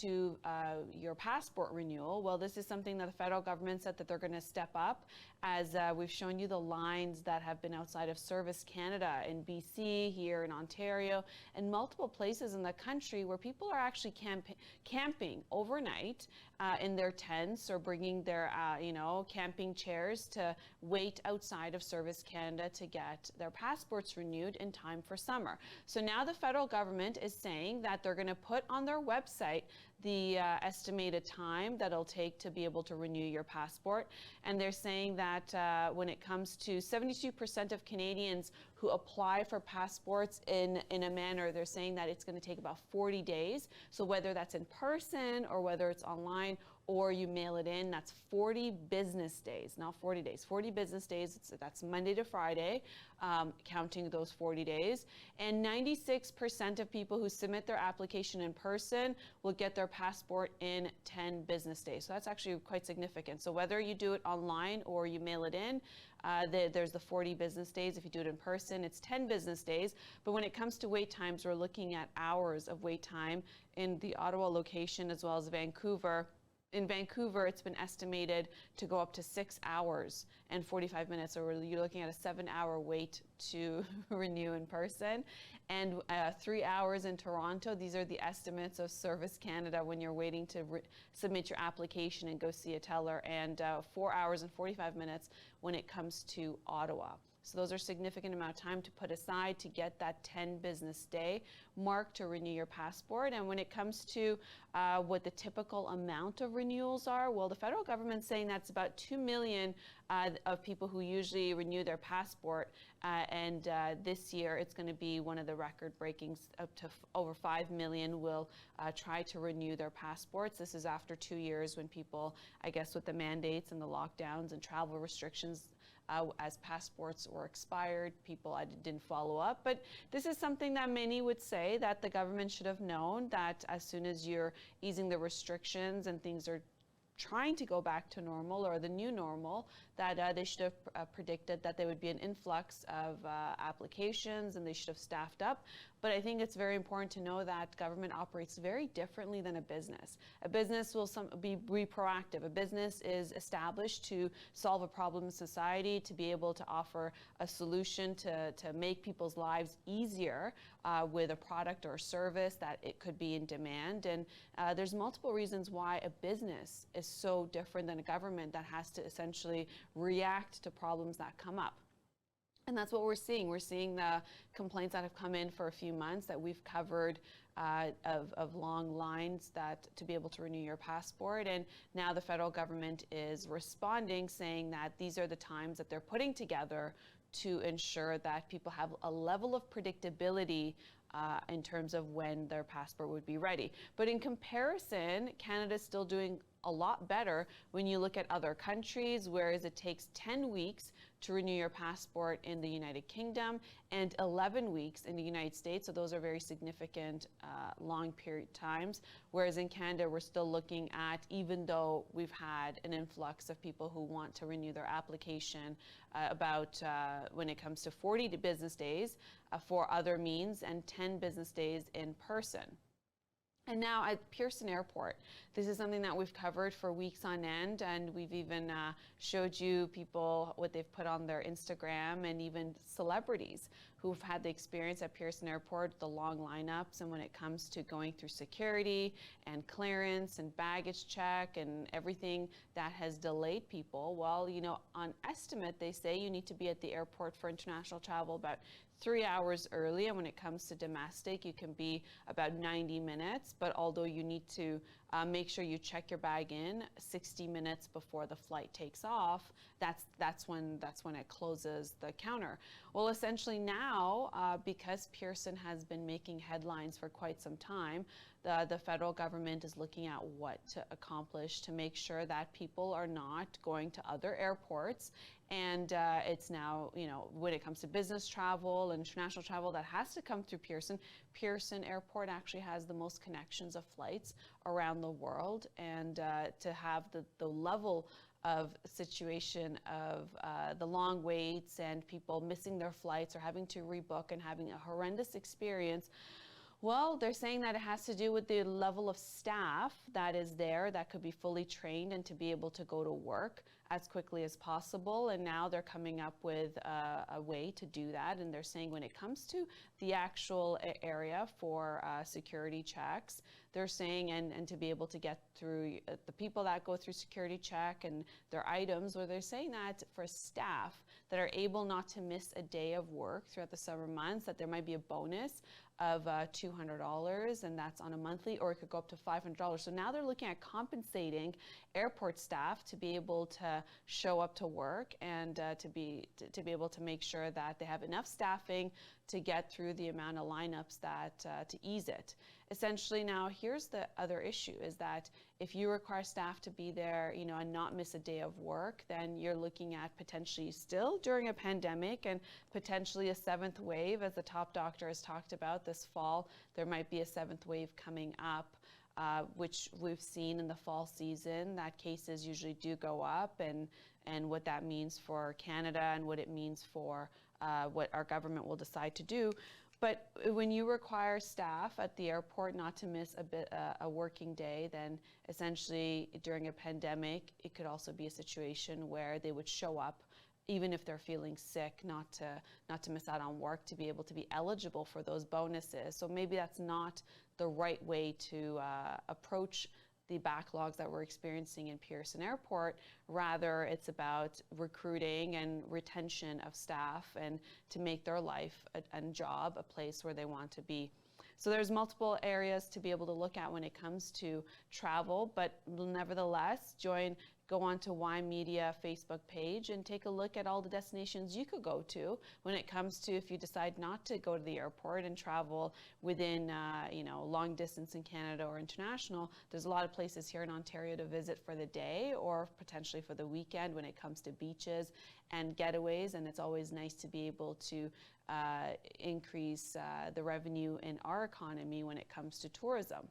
to your passport renewal, well, this is something that the federal government said that they're going to step up, as we've shown you the lines that have been outside of Service Canada in BC, here in Ontario, and multiple places in the country where people are actually camping overnight in their tents, or bringing their camping chairs to wait outside of Service Canada to get their passports renewed in time for summer. So now the federal government is saying that they're going to put on their website the estimated time that it'll take to be able to renew your passport. And they're saying that when it comes to 72% of Canadians who apply for passports in a manner, they're saying that it's going to take about 40 days. So whether that's in person or whether it's online or you mail it in, that's 40 business days, not 40 days, 40 business days. That's Monday to Friday, counting those 40 days. And 96% of people who submit their application in person will get their passport in 10 business days. So that's actually quite significant. So whether you do it online or you mail it in, there's the 40 business days. If you do it in person, it's 10 business days. But when it comes to wait times, we're looking at hours of wait time in the Ottawa location as well as Vancouver. In Vancouver, it's been estimated to go up to 6 hours and 45 minutes, or you're looking at a 7-hour wait to renew in person, and 3 hours in Toronto. These are the estimates of Service Canada when you're waiting to submit your application and go see a teller, and 4 hours and 45 minutes when it comes to Ottawa. So those are significant amount of time to put aside to get that 10 business day mark to renew your passport. And when it comes to what the typical amount of renewals are, well, the federal government's saying that's about 2 million of people who usually renew their passport. And this year it's going to be one of the record breakings. Up to over 5 million will try to renew their passports. This is after 2 years when people, I guess with the mandates and the lockdowns and travel restrictions, as passports were expired, people didn't follow up. But this is something that many would say that the government should have known, that as soon as you're easing the restrictions and things are trying to go back to normal, or the new normal, that they should have predicted that there would be an influx of applications, and they should have staffed up. But I think it's very important to know that government operates very differently than a business. A business will be proactive. A business is established to solve a problem in society, to be able to offer a solution to make people's lives easier with a product or service that it could be in demand. And there's multiple reasons why a business is so different than a government that has to essentially react to problems that come up. And that's what we're seeing. We're seeing the complaints that have come in for a few months that we've covered of long lines to be able to renew your passport. And now the federal government is responding, saying that these are the times that they're putting together to ensure that people have a level of predictability in terms of when their passport would be ready. But in comparison, Canada's still doing a lot better when you look at other countries, whereas it takes 10 weeks to renew your passport in the United Kingdom and 11 weeks in the United States. So those are very significant long period times. Whereas in Canada, we're still looking at, even though we've had an influx of people who want to renew their application, about when it comes to 40 business days for other means and 10 business days in person. And now at Pearson Airport, this is something that we've covered for weeks on end, and we've even showed you people what they've put on their Instagram, and even celebrities who've had the experience at Pearson Airport, the long lineups, and when it comes to going through security and clearance and baggage check and everything that has delayed people. Well, you know, on estimate, they say you need to be at the airport for international travel about 3 hours early, and when it comes to domestic, you can be about 90 minutes. But although you need to make sure you check your bag in 60 minutes before the flight takes off, that's when it closes the counter. Well, essentially now, because Pearson has been making headlines for quite some time, the federal government is looking at what to accomplish to make sure that people are not going to other airports. And it's now, you know, when it comes to business travel and international travel, that has to come through Pearson. Pearson Airport actually has the most connections of flights around the world. And to have the level of situation of the long waits and people missing their flights or having to rebook and having a horrendous experience, Well, they're saying that it has to do with the level of staff that is there that could be fully trained and to be able to go to work as quickly as possible. And now they're coming up with a way to do that. And they're saying when it comes to the actual area for security checks, they're saying, and to be able to get through the people that go through security check and their items, where they're saying that for staff that are able not to miss a day of work throughout the summer months, that there might be a bonus of $200, and that's on a monthly, or it could go up to $500. So now they're looking at compensating airport staff to be able to show up to work and to be able to make sure that they have enough staffing to get through the amount of lineups that to ease it. Essentially, now here's the other issue, is that if you require staff to be there, you know, and not miss a day of work, then you're looking at potentially still during a pandemic and potentially a seventh wave, as the top doctor has talked about this fall. There might be a seventh wave coming up, which we've seen in the fall season, that cases usually do go up, and what that means for Canada and what it means for what our government will decide to do. But when you require staff at the airport not to miss a working day, then essentially during a pandemic, it could also be a situation where they would show up even if they're feeling sick, not to miss out on work, to be able to be eligible for those bonuses. So maybe that's not the right way to approach the backlogs that we're experiencing in Pearson Airport. Rather, it's about recruiting and retention of staff and to make their life and job a place where they want to be. So there's multiple areas to be able to look at when it comes to travel, but nevertheless, go on to Y Media Facebook page and take a look at all the destinations you could go to when it comes to, if you decide not to go to the airport and travel within long distance in Canada or international. There's a lot of places here in Ontario to visit for the day or potentially for the weekend when it comes to beaches and getaways, and it's always nice to be able to increase the revenue in our economy when it comes to tourism.